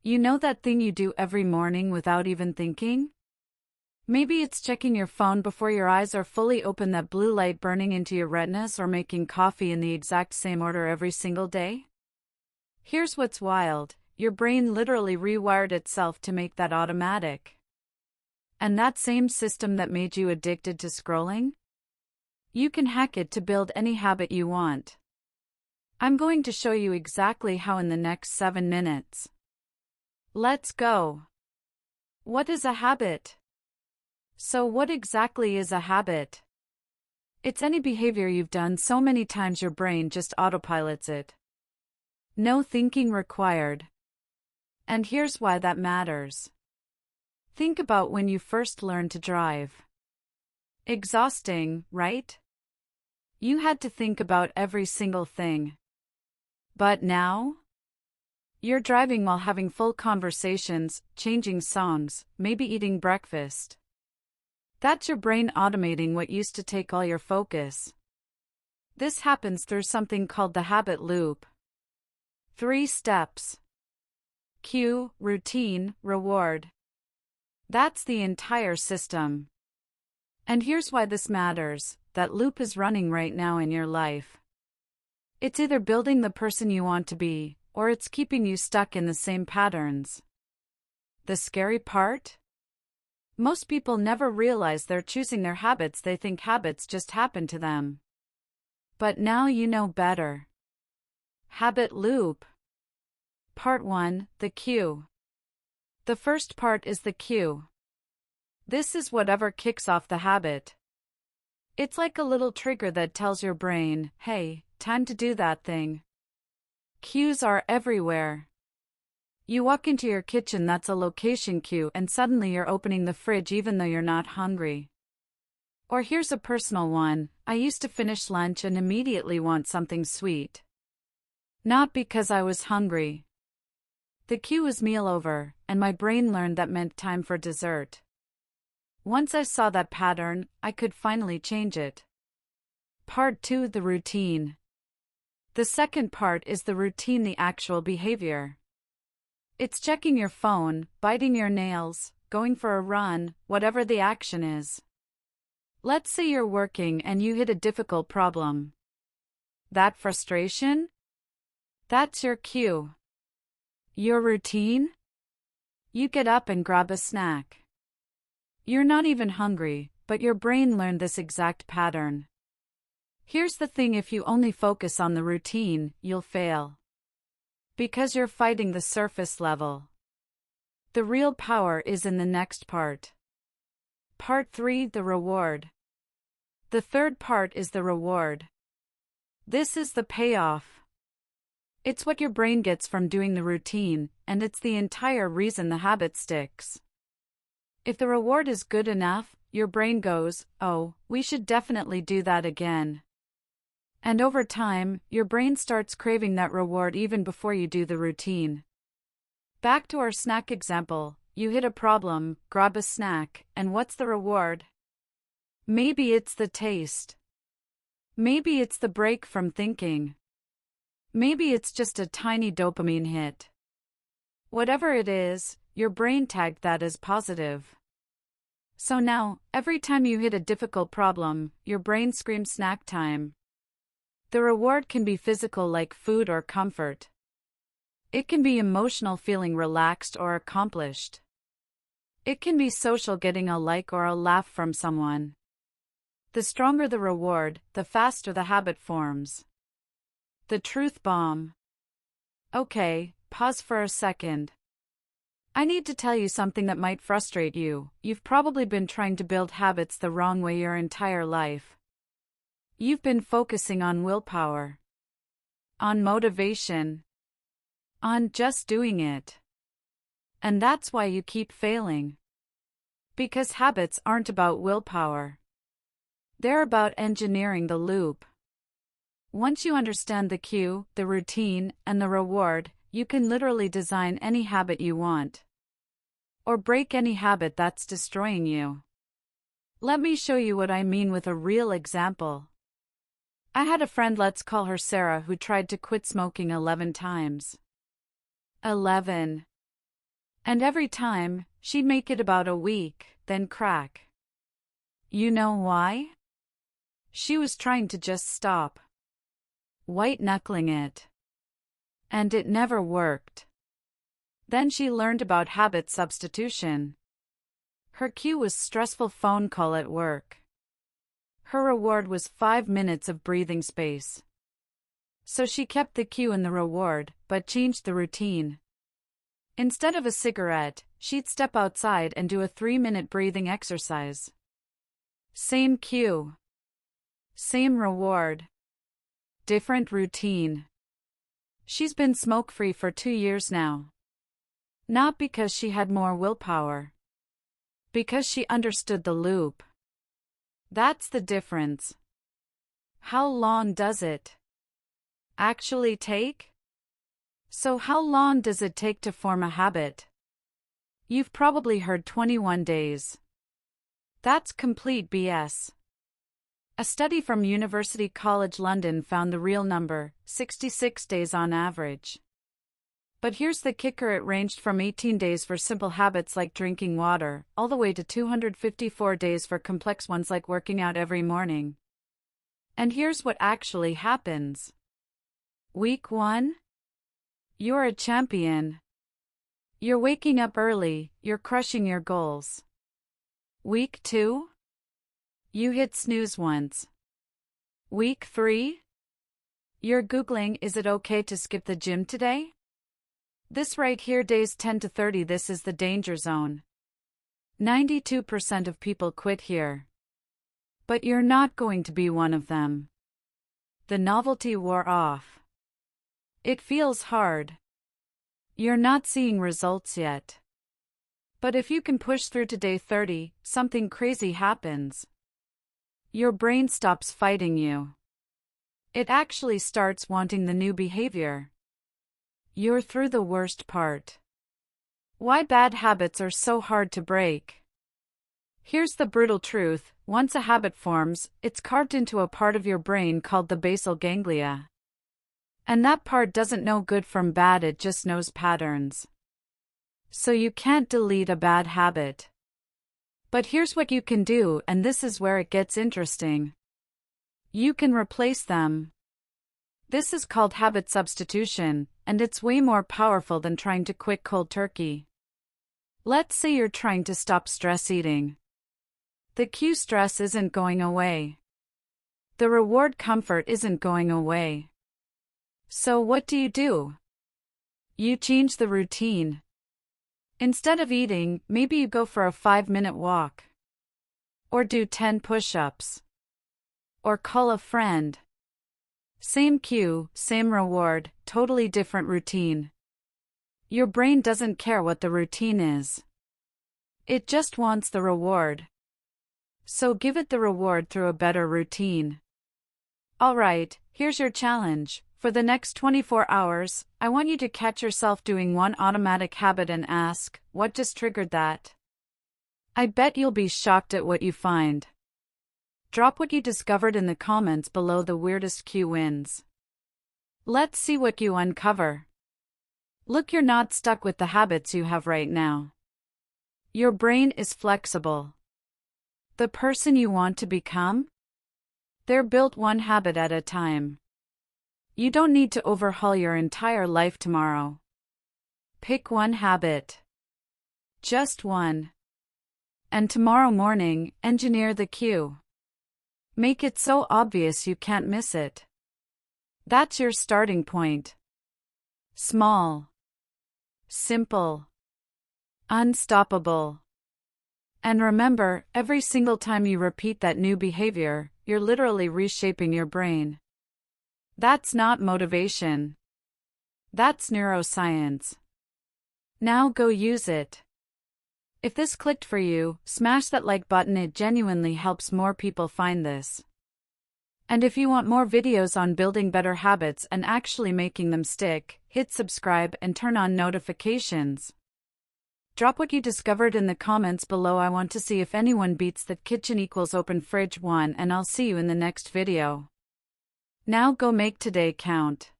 You know that thing you do every morning without even thinking? Maybe it's checking your phone before your eyes are fully open, that blue light burning into your retinas, or making coffee in the exact same order every single day. Here's what's wild. Your brain literally rewired itself to make that automatic. And that same system that made you addicted to scrolling? You can hack it to build any habit you want. I'm going to show you exactly how in the next 7 minutes. Let's go. What is a habit? So what exactly is a habit? It's any behavior you've done so many times your brain just autopilots it. No thinking required. And here's why that matters. Think about when you first learned to drive. Exhausting, right? You had to think about every single thing. But now? You're driving while having full conversations, changing songs, maybe eating breakfast. That's your brain automating what used to take all your focus. This happens through something called the habit loop. 3 steps. Cue, routine, reward. That's the entire system. And here's why this matters. That loop is running right now in your life. It's either building the person you want to be, or it's keeping you stuck in the same patterns. The scary part? Most people never realize they're choosing their habits. They think habits just happen to them. But now you know better. Habit loop. Part 1, the cue. The first part is the cue. This is whatever kicks off the habit. It's like a little trigger that tells your brain, hey, time to do that thing. Cues are everywhere. You walk into your kitchen, that's a location cue, and suddenly you're opening the fridge even though you're not hungry. Or here's a personal one. I used to finish lunch and immediately want something sweet. Not because I was hungry. The cue was meal over, and my brain learned that meant time for dessert. Once I saw that pattern, I could finally change it. Part 2, the routine. The second part is the routine, the actual behavior. It's checking your phone, biting your nails, going for a run, whatever the action is. Let's say you're working and you hit a difficult problem. That frustration? That's your cue. Your routine? You get up and grab a snack. You're not even hungry, but your brain learned this exact pattern. Here's the thing, if you only focus on the routine, you'll fail. Because you're fighting the surface level. The real power is in the next part. Part 3, the reward. The third part is the reward. This is the payoff. It's what your brain gets from doing the routine, and it's the entire reason the habit sticks. If the reward is good enough, your brain goes, oh, we should definitely do that again. And over time, your brain starts craving that reward even before you do the routine. Back to our snack example, you hit a problem, grab a snack, and what's the reward? Maybe it's the taste. Maybe it's the break from thinking. Maybe it's just a tiny dopamine hit. Whatever it is, your brain tagged that as positive. So now, every time you hit a difficult problem, your brain screams snack time. The reward can be physical, like food or comfort. It can be emotional, feeling relaxed or accomplished. It can be social, getting a like or a laugh from someone. The stronger the reward, the faster the habit forms. The truth bomb. Okay, pause for a second. I need to tell you something that might frustrate you. You've probably been trying to build habits the wrong way your entire life. You've been focusing on willpower, on motivation, on just doing it. And that's why you keep failing. Because habits aren't about willpower. They're about engineering the loop. Once you understand the cue, the routine, and the reward, you can literally design any habit you want. Or break any habit that's destroying you. Let me show you what I mean with a real example. I had a friend, let's call her Sarah, who tried to quit smoking 11 times. 11. And every time, she'd make it about a week, then crack. You know why? She was trying to just stop white-knuckling it. And it never worked. Then she learned about habit substitution. Her cue was stressful phone call at work. Her reward was 5 minutes of breathing space. So she kept the cue and the reward, but changed the routine. Instead of a cigarette, she'd step outside and do a 3-minute breathing exercise. Same cue. Same reward. Different routine. She's been smoke-free for 2 years now. Not because she had more willpower. Because she understood the loop. That's the difference. How long does it actually take? So how long does it take to form a habit? You've probably heard 21 days. That's complete BS. A study from University College London found the real number, 66 days on average. But here's the kicker: it ranged from 18 days for simple habits like drinking water, all the way to 254 days for complex ones like working out every morning. And here's what actually happens. Week 1? You're a champion. You're waking up early, you're crushing your goals. Week 2? You hit snooze once. Week 3? You're Googling, is it okay to skip the gym today? This right here, days 10 to 30, this is the danger zone. 92% of people quit here. But you're not going to be one of them. The novelty wore off. It feels hard. You're not seeing results yet. But if you can push through to day 30, something crazy happens. Your brain stops fighting you. It actually starts wanting the new behavior. You're through the worst part. Why bad habits are so hard to break. Here's the brutal truth: once a habit forms, it's carved into a part of your brain called the basal ganglia. And that part doesn't know good from bad, it just knows patterns. So you can't delete a bad habit. But here's what you can do, and this is where it gets interesting. You can replace them. This is called habit substitution, and it's way more powerful than trying to quit cold turkey. Let's say you're trying to stop stress eating. The cue stress isn't going away. The reward comfort isn't going away. So what do? You change the routine. Instead of eating, maybe you go for a 5-minute walk. Or do 10 push-ups. Or call a friend. Same cue, same reward, totally different routine. Your brain doesn't care what the routine is. It just wants the reward. So give it the reward through a better routine. Alright, here's your challenge. For the next 24 hours, I want you to catch yourself doing one automatic habit and ask, what just triggered that? I bet you'll be shocked at what you find. Drop what you discovered in the comments below. The weirdest cue wins. Let's see what you uncover. Look, you're not stuck with the habits you have right now. Your brain is flexible. The person you want to become? They're built one habit at a time. You don't need to overhaul your entire life tomorrow. Pick one habit. Just one. And tomorrow morning, engineer the cue. Make it so obvious you can't miss it. That's your starting point. Small. Simple. Unstoppable. And remember, every single time you repeat that new behavior, you're literally reshaping your brain. That's not motivation. That's neuroscience. Now go use it. If this clicked for you, smash that like button. It genuinely helps more people find this. And if you want more videos on building better habits and actually making them stick, hit subscribe and turn on notifications. Drop what you discovered in the comments below. I want to see if anyone beats that kitchen equals open fridge one, and I'll see you in the next video. Now go make today count.